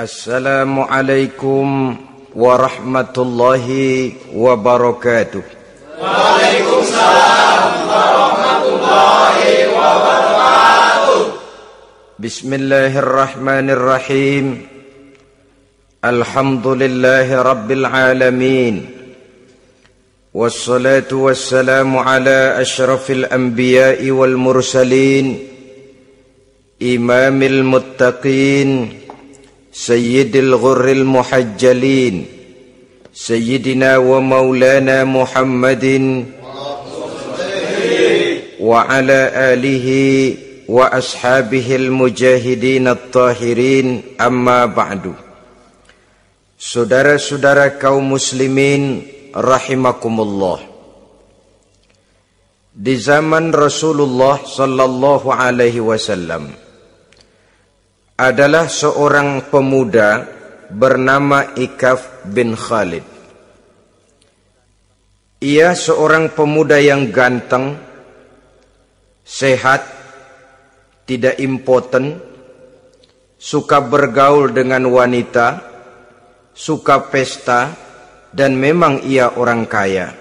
Assalamualaikum warahmatullahi wabarakatuh. Waalaikumsalam warahmatullahi wabarakatuh. Bismillahirrahmanirrahim. Alhamdulillahi rabbil alamin. Wassalatu wassalamu ala asyrafil anbiya'i wal mursalin, imamil muttaqin, sayyidil ghurril muhajjalin, sayyidina wa maulana Muhammadin wa ala alihi wa ashabihil mujahidin at-tahirin, amma ba'du. Saudara-saudara kaum muslimin rahimakumullah. Di zaman Rasulullah sallallahu alaihi wasallam adalah seorang pemuda bernama Ikaf bin Khalid. Ia seorang pemuda yang ganteng, sehat, tidak impoten, suka bergaul dengan wanita, suka pesta, dan memang ia orang kaya.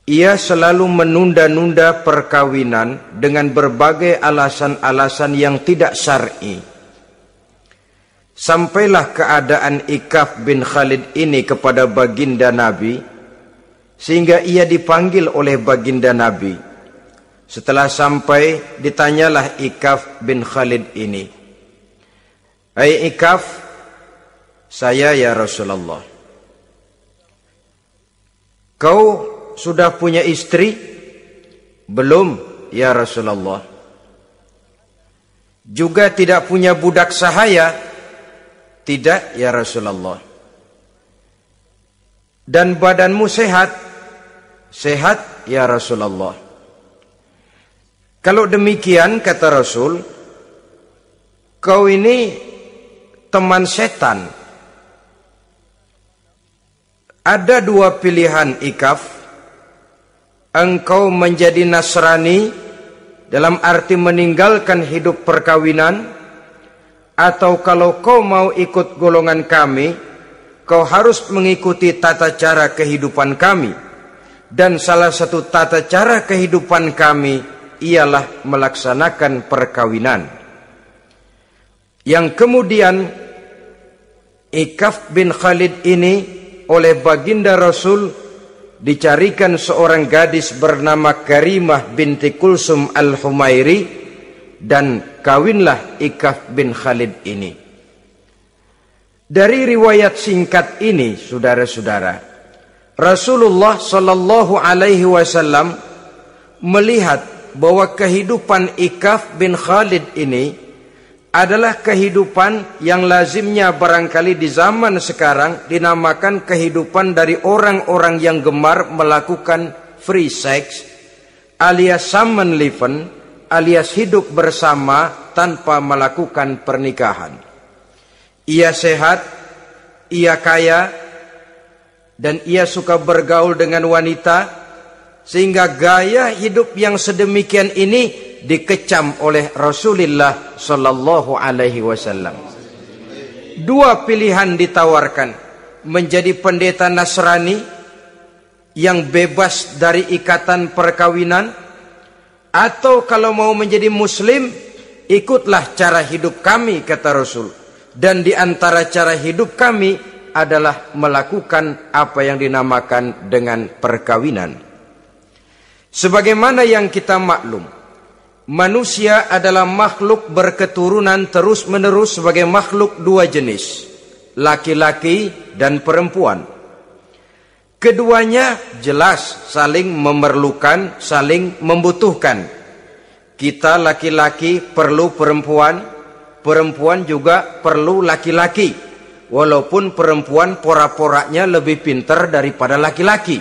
Ia selalu menunda-nunda perkawinan dengan berbagai alasan-alasan yang tidak syar'i. Sampailah keadaan Ikaf bin Khalid ini kepada baginda Nabi, sehingga ia dipanggil oleh baginda Nabi. Setelah sampai, ditanyalah Ikaf bin Khalid ini, "Hai Ikaf, saya ya Rasulullah. Kau sudah punya istri?" "Belum ya Rasulullah." "Juga tidak punya budak sahaya?" "Tidak ya Rasulullah." "Dan badanmu sehat?" "Sehat ya Rasulullah." "Kalau demikian," kata Rasul, "kau ini teman setan. Ada dua pilihan Ikaf. Engkau menjadi Nasrani dalam arti meninggalkan hidup perkawinan, atau kalau kau mau ikut golongan kami, kau harus mengikuti tata cara kehidupan kami. Dan salah satu tata cara kehidupan kami ialah melaksanakan perkawinan." Yang kemudian Ikaf bin Khalid ini oleh baginda Rasul dicarikan seorang gadis bernama Karimah binti Kulsum al-Humairi, dan kawinlah Ikaf bin Khalid ini. Dari riwayat singkat ini, saudara-saudara, Rasulullah sallallahu alaihi wasallam melihat bahwa kehidupan Ikaf bin Khalid ini adalah kehidupan yang lazimnya barangkali di zaman sekarang dinamakan kehidupan dari orang-orang yang gemar melakukan free sex, alias samenleven, alias hidup bersama tanpa melakukan pernikahan. Ia sehat, ia kaya, dan ia suka bergaul dengan wanita, sehingga gaya hidup yang sedemikian ini dikecam oleh Rasulullah sallallahu alaihi wasallam. Dua pilihan ditawarkan: menjadi pendeta Nasrani yang bebas dari ikatan perkawinan, atau kalau mau menjadi muslim, ikutlah cara hidup kami, kata Rasul. Dan di antara cara hidup kami adalah melakukan apa yang dinamakan dengan perkawinan. Sebagaimana yang kita maklum, manusia adalah makhluk berketurunan terus-menerus sebagai makhluk dua jenis, laki-laki dan perempuan. Keduanya jelas saling memerlukan, saling membutuhkan. Kita laki-laki perlu perempuan, perempuan juga perlu laki-laki. Walaupun perempuan pora-poranya lebih pintar daripada laki-laki.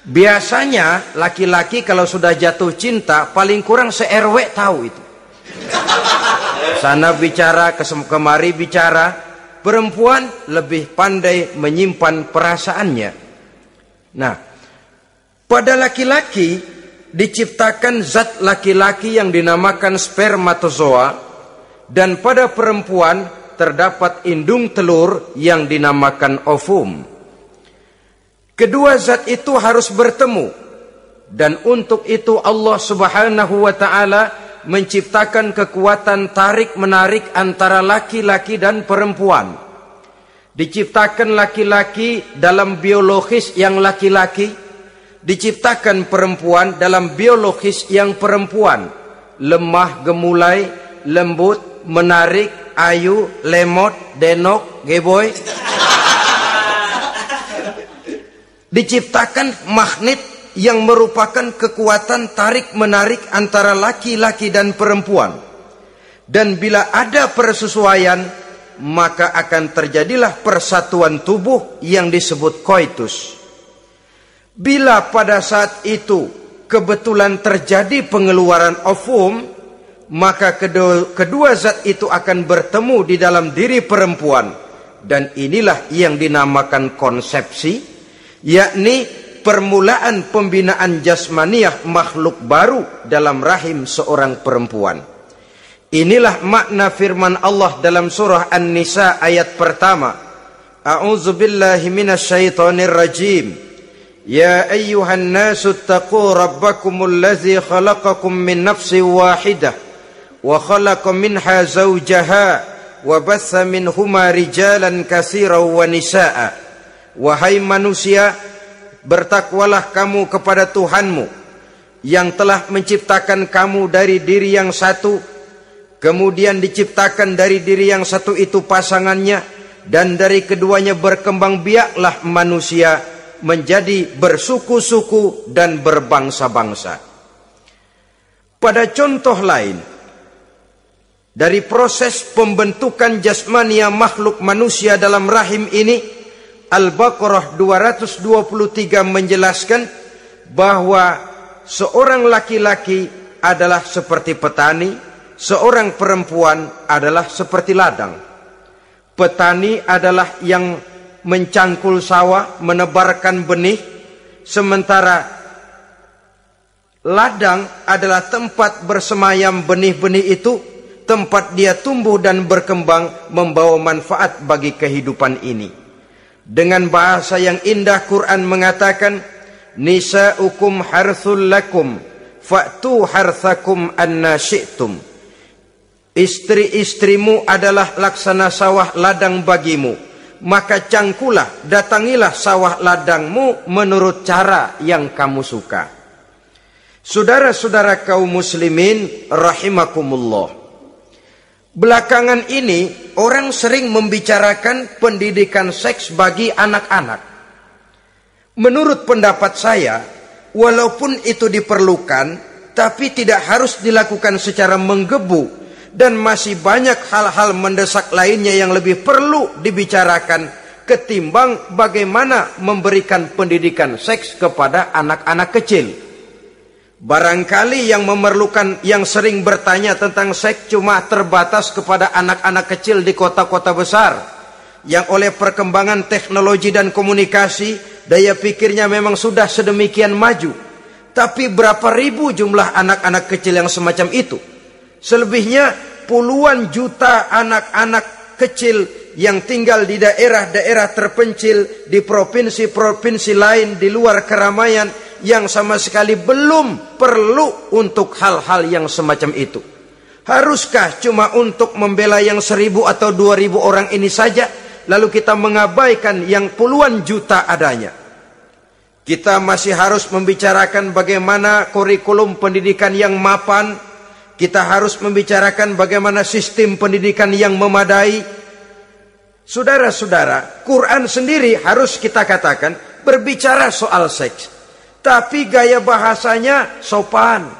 Biasanya laki-laki kalau sudah jatuh cinta paling kurang se-RW tahu itu. Sana bicara, kemari bicara. Perempuan lebih pandai menyimpan perasaannya. Nah, pada laki-laki diciptakan zat laki-laki yang dinamakan spermatozoa, dan pada perempuan terdapat indung telur yang dinamakan ovum. Kedua zat itu harus bertemu, dan untuk itu Allah Subhanahu wa ta'ala menciptakan kekuatan tarik-menarik antara laki-laki dan perempuan. Diciptakan laki-laki dalam biologis yang laki-laki, diciptakan perempuan dalam biologis yang perempuan. Lemah, gemulai, lembut, menarik, ayu, lemot, denok, geboy. Diciptakan magnet yang merupakan kekuatan tarik-menarik antara laki-laki dan perempuan. Dan bila ada persesuaian, maka akan terjadilah persatuan tubuh yang disebut koitus. Bila pada saat itu kebetulan terjadi pengeluaran ovum, maka kedua zat itu akan bertemu di dalam diri perempuan. Dan inilah yang dinamakan konsepsi, yakni permulaan pembinaan jasmaniah makhluk baru dalam rahim seorang perempuan. Inilah makna firman Allah dalam surah An-Nisa ayat pertama. A'udzubillahi minasyaitonir rajim. Ya ayyuhan nasu taqu rabbakumul ladzi khalaqakum min nafsin wahidah wa khalaqa minha zawjaha wa batha minhuma rijalan katsiran wa nisaa. Wahai manusia, bertakwalah kamu kepada Tuhanmu yang telah menciptakan kamu dari diri yang satu, kemudian diciptakan dari diri yang satu itu pasangannya, dan dari keduanya berkembang biaklah manusia menjadi bersuku-suku dan berbangsa-bangsa. Pada contoh lain, dari proses pembentukan jasmania makhluk manusia dalam rahim ini, Al-Baqarah 223 menjelaskan bahwa seorang laki-laki adalah seperti petani, seorang perempuan adalah seperti ladang. Petani adalah yang mencangkul sawah, menebarkan benih, sementara ladang adalah tempat bersemayam benih-benih itu, tempat dia tumbuh dan berkembang membawa manfaat bagi kehidupan ini. Dengan bahasa yang indah, Quran mengatakan, nisa'ukum harthul lakum fa'tu harthakum anna syi'tum. Istri-istrimu adalah laksana sawah ladang bagimu, maka cangkulah, datangilah sawah ladangmu menurut cara yang kamu suka. Saudara-saudara kaum muslimin rahimakumullah, belakangan ini orang sering membicarakan pendidikan seks bagi anak-anak. Menurut pendapat saya, walaupun itu diperlukan, tapi tidak harus dilakukan secara menggebu, dan masih banyak hal-hal mendesak lainnya yang lebih perlu dibicarakan ketimbang bagaimana memberikan pendidikan seks kepada anak-anak kecil. Barangkali yang memerlukan, yang sering bertanya tentang seks cuma terbatas kepada anak-anak kecil di kota-kota besar, yang oleh perkembangan teknologi dan komunikasi, daya pikirnya memang sudah sedemikian maju. Tapi berapa ribu jumlah anak-anak kecil yang semacam itu? Selebihnya puluhan juta anak-anak kecil yang tinggal di daerah-daerah terpencil, di provinsi-provinsi lain, di luar keramaian, yang sama sekali belum perlu untuk hal-hal yang semacam itu. Haruskah cuma untuk membela yang 1.000 atau 2.000 orang ini saja, lalu kita mengabaikan yang puluhan juta adanya? Kita masih harus membicarakan bagaimana kurikulum pendidikan yang mapan. Kita harus membicarakan bagaimana sistem pendidikan yang memadai. Saudara-saudara, Quran sendiri harus kita katakan berbicara soal seks, tapi gaya bahasanya sopan.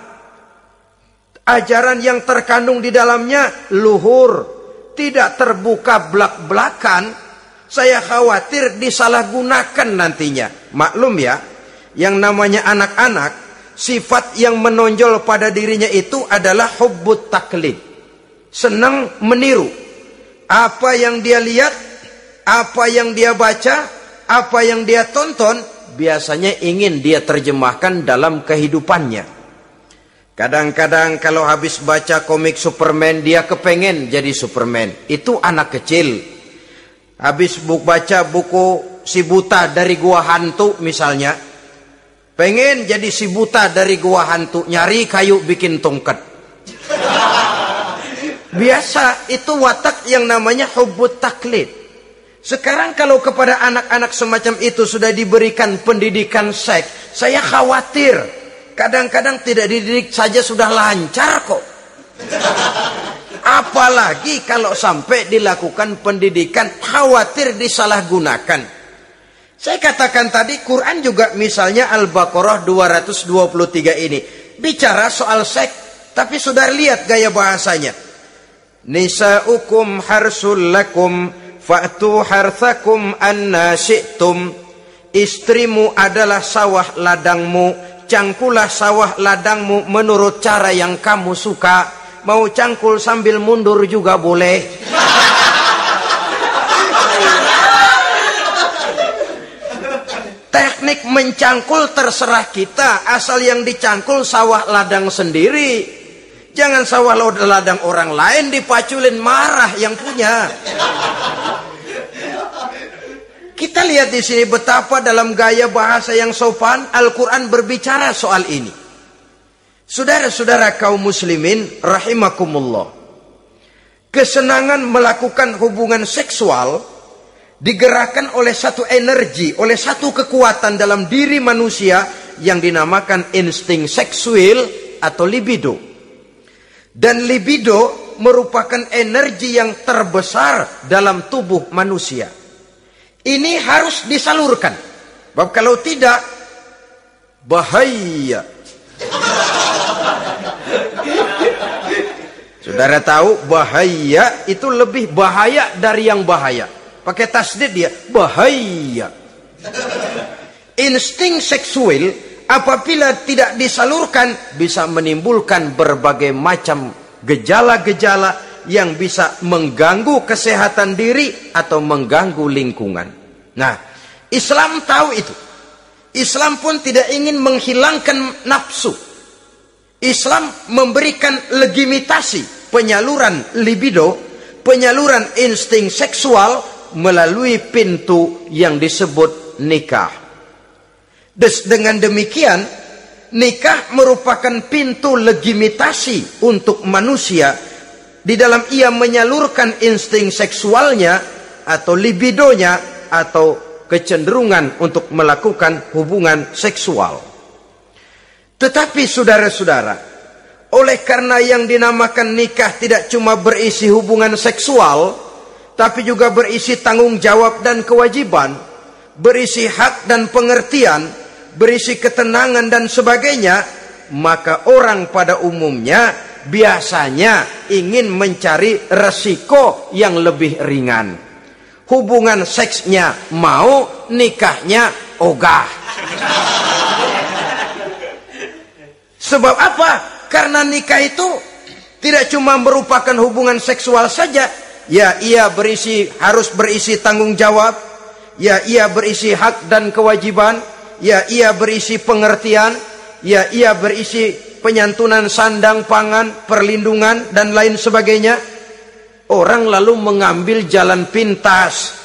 Ajaran yang terkandung di dalamnya luhur, tidak terbuka belak-belakan. Saya khawatir disalahgunakan nantinya. Maklum ya, yang namanya anak-anak, sifat yang menonjol pada dirinya itu adalah hubbut taklid, senang meniru. Apa yang dia lihat, apa yang dia baca, apa yang dia tonton, biasanya ingin dia terjemahkan dalam kehidupannya. Kadang-kadang kalau habis baca komik Superman, dia kepengen jadi Superman. Itu anak kecil. Habis baca buku si buta dari gua hantu misalnya, pengen jadi si buta dari gua hantu, nyari kayu bikin tongkat. Biasa, itu watak yang namanya hubbut taklid. Sekarang kalau kepada anak-anak semacam itu sudah diberikan pendidikan seks, saya khawatir. Kadang-kadang tidak dididik saja sudah lancar kok. Apalagi kalau sampai dilakukan pendidikan, khawatir disalahgunakan. Saya katakan tadi, Quran juga misalnya Al-Baqarah 223 ini bicara soal seks, tapi sudah lihat gaya bahasanya. Nisa'ukum harsul lakum fa'tu harthakum anna syi'tum. Istrimu adalah sawah ladangmu, cangkulah sawah ladangmu menurut cara yang kamu suka. Mau cangkul sambil mundur juga boleh. Teknik mencangkul terserah kita, asal yang dicangkul sawah ladang sendiri. Jangan sawah ladang orang lain dipaculin, marah yang punya. Kita lihat di sini betapa dalam gaya bahasa yang sopan Al-Quran berbicara soal ini. Saudara-saudara kaum muslimin rahimakumullah. Kesenangan melakukan hubungan seksual digerakkan oleh satu energi, oleh satu kekuatan dalam diri manusia yang dinamakan insting seksual atau libido. Dan libido merupakan energi yang terbesar dalam tubuh manusia. Ini harus disalurkan. Sebab kalau tidak, bahaya. Saudara tahu bahaya itu lebih bahaya dari yang bahaya. Pakai tasdid dia, bahaya. Insting seksual apabila tidak disalurkan bisa menimbulkan berbagai macam gejala-gejala yang bisa mengganggu kesehatan diri atau mengganggu lingkungan. Nah, Islam tahu itu. Islam pun tidak ingin menghilangkan nafsu. Islam memberikan legitimasi penyaluran libido, penyaluran insting seksual melalui pintu yang disebut nikah. Dengan demikian, nikah merupakan pintu legitimasi untuk manusia di dalam ia menyalurkan insting seksualnya atau libidonya atau kecenderungan untuk melakukan hubungan seksual. Tetapi saudara-saudara, oleh karena yang dinamakan nikah tidak cuma berisi hubungan seksual, tapi juga berisi tanggung jawab dan kewajiban, berisi hak dan pengertian, berisi ketenangan dan sebagainya, maka orang pada umumnya biasanya ingin mencari resiko yang lebih ringan. Hubungan seksnya mau, nikahnya ogah. Sebab apa? Karena nikah itu tidak cuma merupakan hubungan seksual saja. Ya, ia harus berisi tanggung jawab. Ya, ia berisi hak dan kewajiban. Ya, ia berisi pengertian. Ya, ia berisi penyantunan sandang, pangan, perlindungan, dan lain sebagainya. Orang lalu mengambil jalan pintas.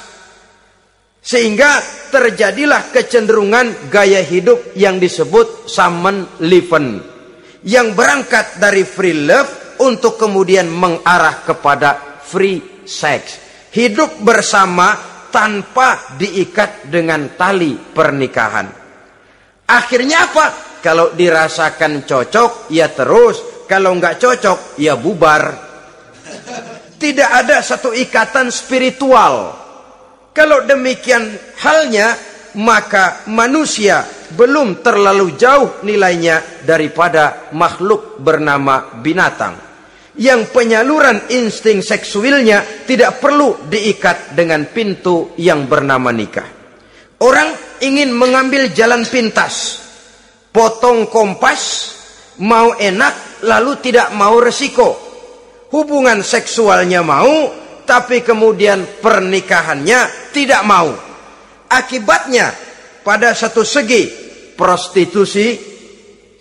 Sehingga terjadilah kecenderungan gaya hidup yang disebut Samen Leven. Yang berangkat dari free love untuk kemudian mengarah kepada free sex. Hidup bersama tanpa diikat dengan tali pernikahan. Akhirnya apa? Kalau dirasakan cocok, ya terus. Kalau nggak cocok, ya bubar. Tidak ada satu ikatan spiritual. Kalau demikian halnya, maka manusia belum terlalu jauh nilainya daripada makhluk bernama binatang. Yang penyaluran insting seksualnya tidak perlu diikat dengan pintu yang bernama nikah. Orang ingin mengambil jalan pintas. Potong kompas, mau enak, lalu tidak mau resiko. Hubungan seksualnya mau, tapi kemudian pernikahannya tidak mau. Akibatnya, pada satu segi, prostitusi.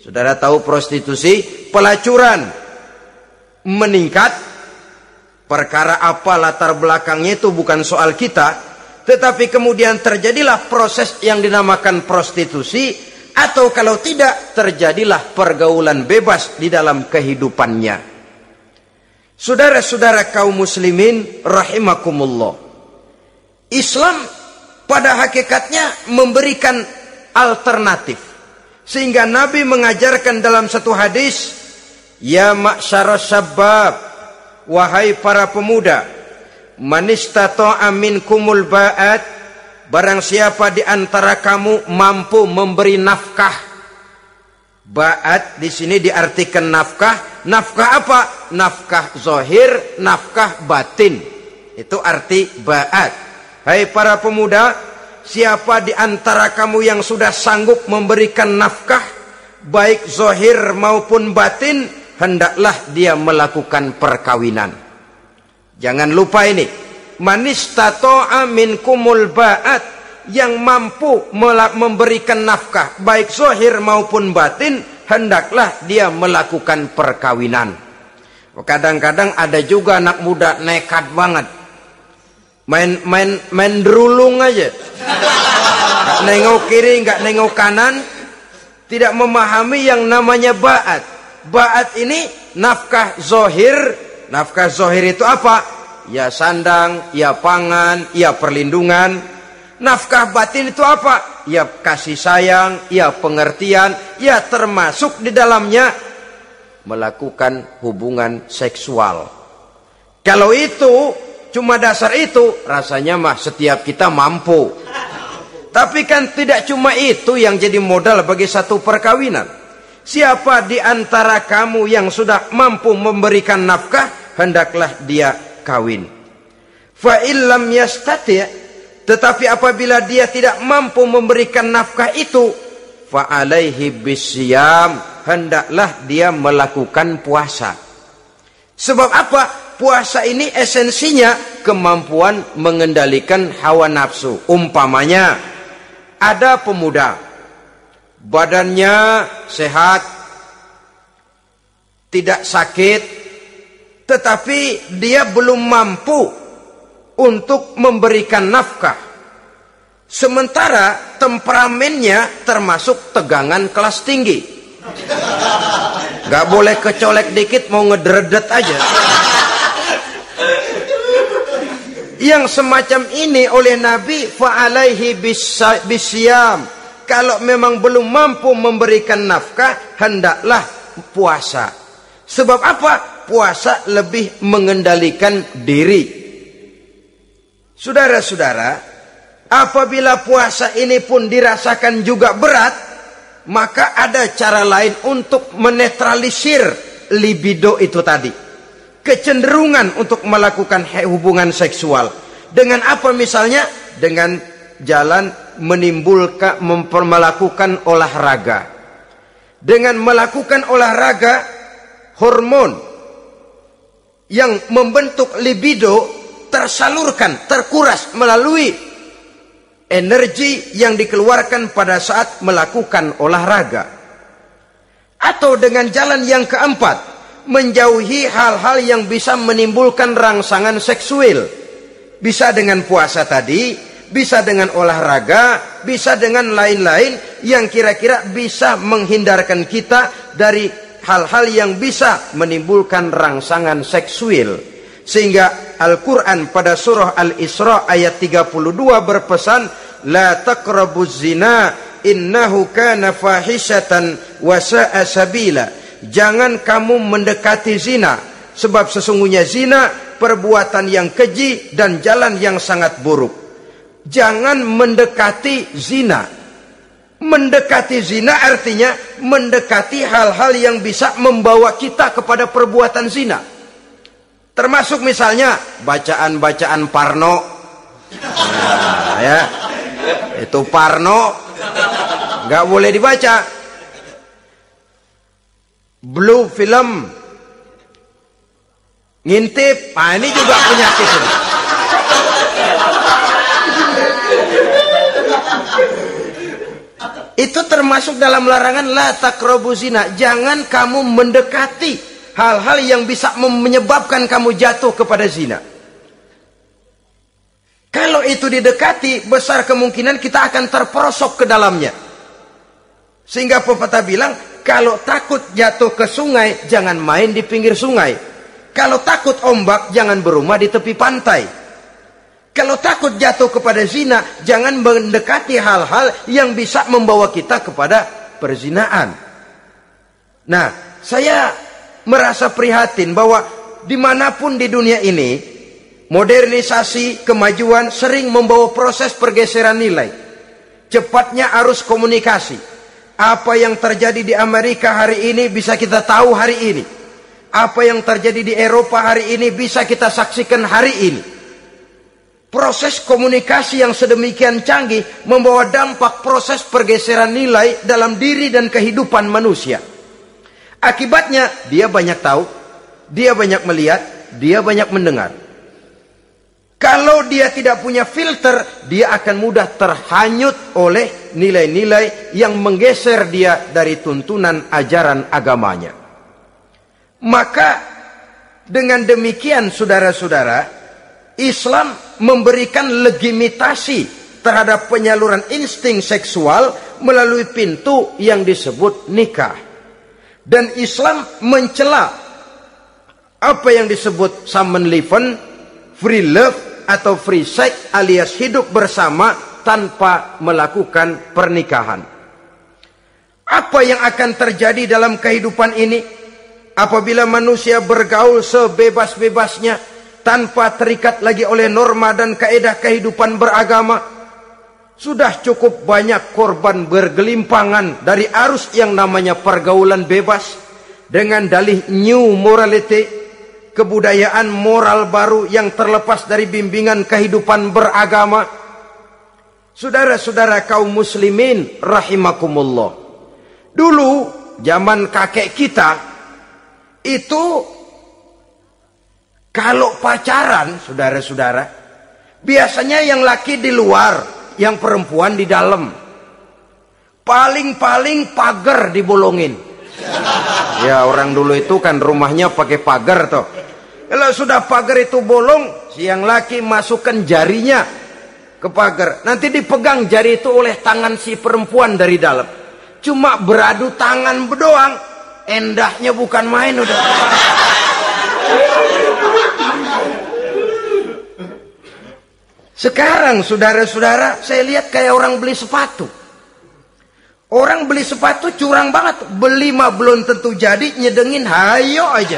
Saudara tahu prostitusi, pelacuran meningkat. Perkara apa latar belakangnya itu bukan soal kita. Tetapi kemudian terjadilah proses yang dinamakan prostitusi. Atau kalau tidak, terjadilah pergaulan bebas di dalam kehidupannya. Saudara-saudara kaum muslimin rahimakumullah. Islam pada hakikatnya memberikan alternatif. Sehingga Nabi mengajarkan dalam satu hadis, ya ma'syarus syabab, wahai para pemuda, man istata'a minkumul ba'at, barang siapa di antara kamu mampu memberi nafkah. Ba'at di sini diartikan nafkah. Nafkah apa? Nafkah zahir, nafkah batin. Itu arti ba'at. Hai para pemuda, siapa di antara kamu yang sudah sanggup memberikan nafkah, baik zahir maupun batin, hendaklah dia melakukan perkawinan. Jangan lupa ini. Manistato'a minkumul ba'at, yang mampu memberikan nafkah baik zahir maupun batin, hendaklah dia melakukan perkawinan. Kadang-kadang ada juga anak muda nekat banget, main derulung aja, nggak nengok kiri, nggak nengok kanan, tidak memahami yang namanya ba'at. Ba'at ini nafkah zahir. Nafkah zahir itu apa? Ya sandang, ya pangan, ya perlindungan. Nafkah batin itu apa? Ya kasih sayang, ya pengertian, ya termasuk di dalamnya melakukan hubungan seksual. Kalau itu cuma dasar itu, rasanya mah setiap kita mampu. Tapi kan tidak cuma itu yang jadi modal bagi satu perkawinan. Siapa di antara kamu yang sudah mampu memberikan nafkah, hendaklah dia kawin. Fa illam yastati', tetapi apabila dia tidak mampu memberikan nafkah itu, fa alaihi bisyam, hendaklah dia melakukan puasa. Sebab apa? Puasa ini esensinya kemampuan mengendalikan hawa nafsu. Umpamanya ada pemuda, badannya sehat, tidak sakit, tetapi dia belum mampu untuk memberikan nafkah. Sementara temperamennya termasuk tegangan kelas tinggi. Gak boleh kecolek dikit mau ngedredet aja. Yang semacam ini oleh Nabi, fa'alaihi bisyam. Kalau memang belum mampu memberikan nafkah, hendaklah puasa. Sebab apa? Puasa lebih mengendalikan diri. Saudara-saudara, apabila puasa ini pun dirasakan juga berat, maka ada cara lain untuk menetralisir libido itu tadi. Kecenderungan untuk melakukan hubungan seksual. Dengan apa misalnya? Dengan jalan melakukan olahraga. Dengan melakukan olahraga, hormon yang membentuk libido tersalurkan, terkuras melalui energi yang dikeluarkan pada saat melakukan olahraga. Atau dengan jalan yang keempat, menjauhi hal-hal yang bisa menimbulkan rangsangan seksual. Bisa dengan puasa tadi, bisa dengan olahraga, bisa dengan lain-lain yang kira-kira bisa menghindarkan kita dari hal-hal yang bisa menimbulkan rangsangan seksual. Sehingga Al-Quran pada surah Al-Isra ayat 32 berpesan, la taqrabuz zina innahu kana fahishatan wa sa'a sabila. Jangan kamu mendekati zina, sebab sesungguhnya zina perbuatan yang keji dan jalan yang sangat buruk. Jangan mendekati zina. Mendekati zina artinya mendekati hal-hal yang bisa membawa kita kepada perbuatan zina. Termasuk misalnya bacaan-bacaan Parno. Nah, ya. Itu Parno nggak boleh dibaca. Blue film, ngintip, nah ini juga penyakit ini. Itu termasuk termasuk dalam larangan la taqrabu zina. Jangan kamu mendekati hal-hal yang bisa menyebabkan kamu jatuh kepada zina. Kalau itu didekati, besar kemungkinan kita akan terperosok ke dalamnya. Sehingga pepatah bilang, kalau takut jatuh ke sungai, jangan main di pinggir sungai. Kalau takut ombak, jangan berumah di tepi pantai. Kalau takut jatuh kepada zina, jangan mendekati hal-hal yang bisa membawa kita kepada perzinaan. Nah, saya merasa prihatin bahwa dimanapun di dunia ini, modernisasi, kemajuan sering membawa proses pergeseran nilai. Cepatnya arus komunikasi. Apa yang terjadi di Amerika hari ini bisa kita tahu hari ini. Apa yang terjadi di Eropa hari ini bisa kita saksikan hari ini. Proses komunikasi yang sedemikian canggih membawa dampak proses pergeseran nilai dalam diri dan kehidupan manusia. Akibatnya dia banyak tahu, dia banyak melihat, dia banyak mendengar. Kalau dia tidak punya filter, dia akan mudah terhanyut oleh nilai-nilai yang menggeser dia dari tuntunan ajaran agamanya. Maka dengan demikian saudara-saudara, Islam memberikan legitimasi terhadap penyaluran insting seksual melalui pintu yang disebut nikah. Dan Islam mencela apa yang disebut samenleven, free love, atau free sex alias hidup bersama tanpa melakukan pernikahan. Apa yang akan terjadi dalam kehidupan ini apabila manusia bergaul sebebas-bebasnya tanpa terikat lagi oleh norma dan kaedah kehidupan beragama? Sudah cukup banyak korban bergelimpangan dari arus yang namanya pergaulan bebas dengan dalih new morality, kebudayaan moral baru yang terlepas dari bimbingan kehidupan beragama. Saudara-saudara kaum muslimin rahimakumullah. Dulu zaman kakek kita itu kalau pacaran, saudara-saudara, biasanya yang laki di luar, yang perempuan di dalam. Paling-paling pagar dibolongin. Ya, orang dulu itu kan rumahnya pakai pagar toh. Kalau sudah pagar itu bolong, si yang laki masukkan jarinya ke pagar. Nanti dipegang jari itu oleh tangan si perempuan dari dalam. Cuma beradu tangan doang, endahnya bukan main udah. Sekarang saudara-saudara, saya lihat kayak orang beli sepatu. Orang beli sepatu curang banget. Beli mah belum tentu jadi, nyedengin hayo aja.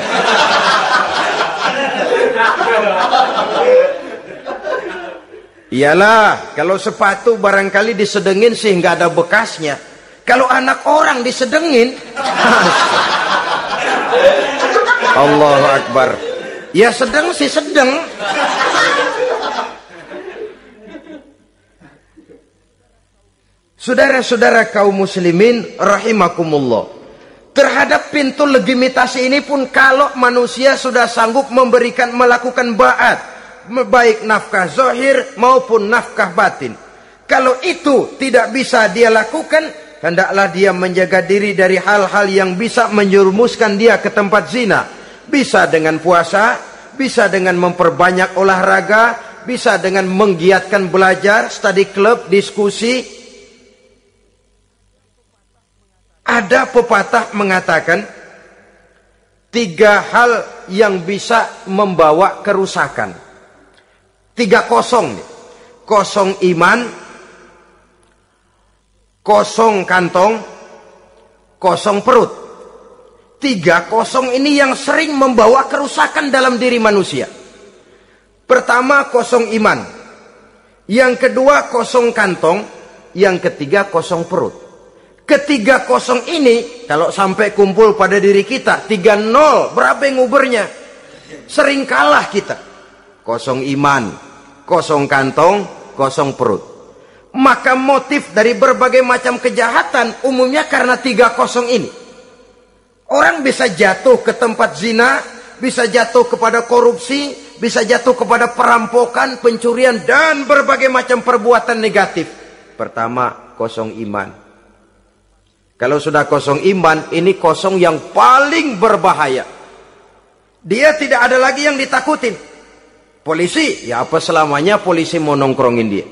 Iyalah, kalau sepatu barangkali disedengin sih nggak ada bekasnya. Kalau anak orang disedengin, Allahu Akbar. Ya sedeng sih sedeng. Saudara-saudara kaum muslimin rahimakumullah. Terhadap pintu legitimasi ini pun kalau manusia sudah sanggup melakukan ba'at, baik nafkah zahir maupun nafkah batin. Kalau itu tidak bisa dia lakukan, hendaklah dia menjaga diri dari hal-hal yang bisa menjerumuskan dia ke tempat zina. Bisa dengan puasa, bisa dengan memperbanyak olahraga, bisa dengan menggiatkan belajar, study club, diskusi. Ada pepatah mengatakan 3 hal yang bisa membawa kerusakan. 3 kosong. Kosong iman, kosong kantong, kosong perut. 3 kosong ini yang sering membawa kerusakan dalam diri manusia. Pertama, kosong iman. Yang kedua, kosong kantong. Yang ketiga, kosong perut. Ketiga kosong ini kalau sampai kumpul pada diri kita 3-0, berapa yang ngubernya? Sering kalah kita. Kosong iman, kosong kantong, kosong perut. Maka motif dari berbagai macam kejahatan umumnya karena 3 kosong ini. Orang bisa jatuh ke tempat zina, bisa jatuh kepada korupsi, bisa jatuh kepada perampokan, pencurian, dan berbagai macam perbuatan negatif. Pertama, kosong iman. Kalau sudah kosong iman, ini kosong yang paling berbahaya. Dia tidak ada lagi yang ditakutin. Polisi, ya apa selamanya polisi mau nongkrongin dia.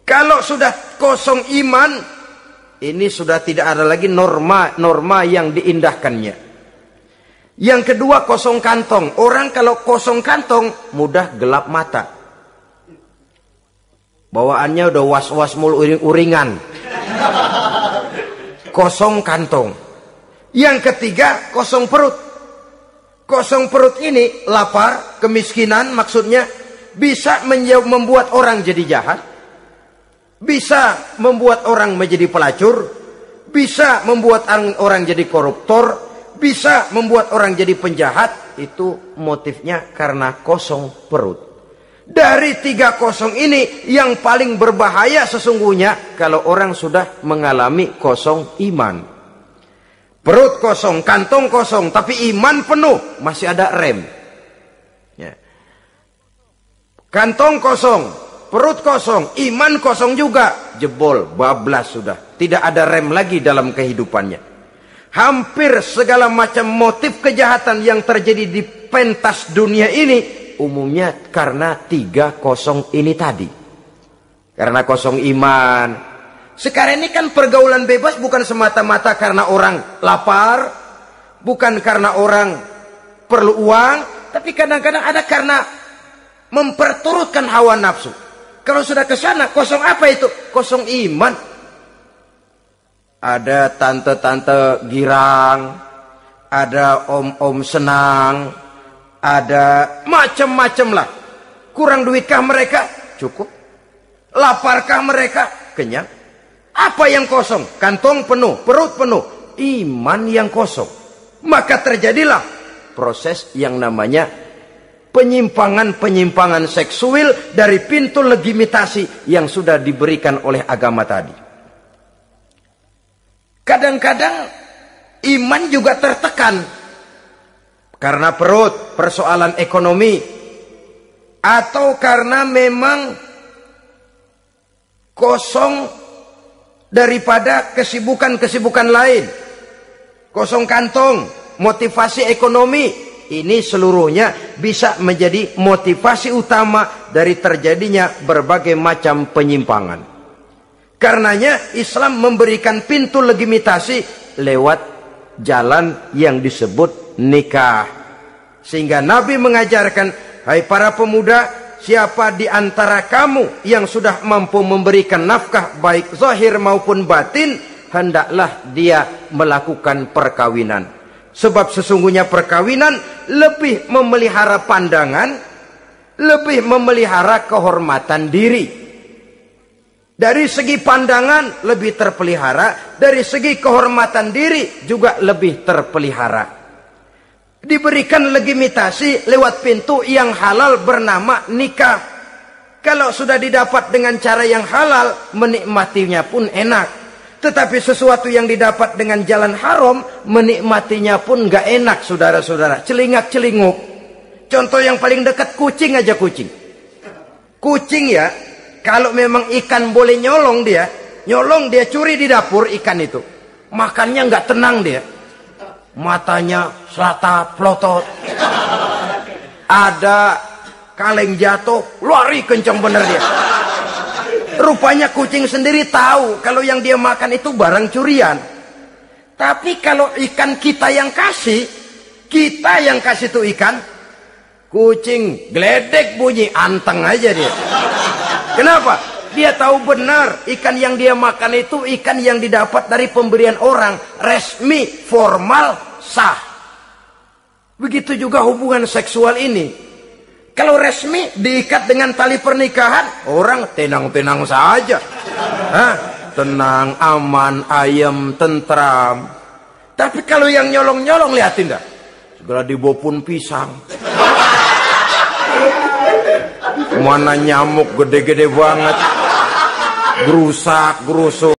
Kalau sudah kosong iman, ini sudah tidak ada lagi norma yang diindahkannya. Yang kedua, kosong kantong. Orang kalau kosong kantong, mudah gelap mata. Bawaannya udah was-was mulu uring-uringan. Kosong kantong. Yang ketiga, kosong perut. Kosong perut ini lapar, kemiskinan maksudnya, bisa membuat orang jadi jahat, bisa membuat orang menjadi pelacur, bisa membuat orang jadi koruptor, bisa membuat orang jadi penjahat. Itu motifnya karena kosong perut. Dari 3 kosong ini yang paling berbahaya sesungguhnya kalau orang sudah mengalami kosong iman. Perut kosong, kantong kosong, tapi iman penuh, masih ada rem. Ya. Kantong kosong, perut kosong, iman kosong juga, jebol, bablas sudah. Tidak ada rem lagi dalam kehidupannya. Hampir segala macam motif kejahatan yang terjadi di pentas dunia ini umumnya karena 3 kosong ini tadi. Karena kosong iman. Sekarang ini kan pergaulan bebas bukan semata-mata karena orang lapar, bukan karena orang perlu uang, tapi kadang-kadang ada karena memperturutkan hawa nafsu. Kalau sudah ke sana, kosong apa itu? Kosong iman. Ada tante-tante girang, ada om-om senang, ada macam-macam lah. Kurang duitkah mereka? Cukup. Laparkah mereka? Kenyang. Apa yang kosong? Kantong penuh, perut penuh, iman yang kosong. Maka terjadilah proses yang namanya penyimpangan seksual dari pintu legitimasi yang sudah diberikan oleh agama tadi. Kadang-kadang iman juga tertekan karena perut, persoalan ekonomi, atau karena memang kosong daripada kesibukan-kesibukan lain. Kosong kantong, motivasi ekonomi, ini seluruhnya bisa menjadi motivasi utama dari terjadinya berbagai macam penyimpangan. Karenanya Islam memberikan pintu legitimasi lewat jalan yang disebut nikah. Sehingga Nabi mengajarkan, hai para pemuda, siapa di antara kamu yang sudah mampu memberikan nafkah baik zahir maupun batin, hendaklah dia melakukan perkawinan. Sebab sesungguhnya perkawinan lebih memelihara pandangan, lebih memelihara kehormatan diri. Dari segi pandangan lebih terpelihara, dari segi kehormatan diri juga lebih terpelihara. Diberikan legitimasi lewat pintu yang halal bernama nikah. Kalau sudah didapat dengan cara yang halal, menikmatinya pun enak. Tetapi sesuatu yang didapat dengan jalan haram, menikmatinya pun gak enak, saudara-saudara. Celingak-celinguk. Contoh yang paling dekat, kucing aja kucing. Kucing ya, kalau memang ikan boleh nyolong dia curi di dapur ikan itu. Makannya gak tenang dia. Matanya selata plotot. Ada kaleng jatuh, lari kencang bener dia. Rupanya kucing sendiri tahu kalau yang dia makan itu barang curian. Tapi kalau ikan kita yang kasih tuh ikan, kucing geledek bunyi, anteng aja dia. Kenapa? Dia tahu benar ikan yang dia makan itu ikan yang didapat dari pemberian orang, resmi, formal, sah. Begitu juga hubungan seksual ini. Kalau resmi diikat dengan tali pernikahan, orang tenang-tenang saja. Hah? Tenang, aman, ayem, tentram. Tapi kalau yang nyolong-nyolong, lihatin dah. Segera dibopun pisang. Mana nyamuk gede-gede banget. Gerusak, gerusuk.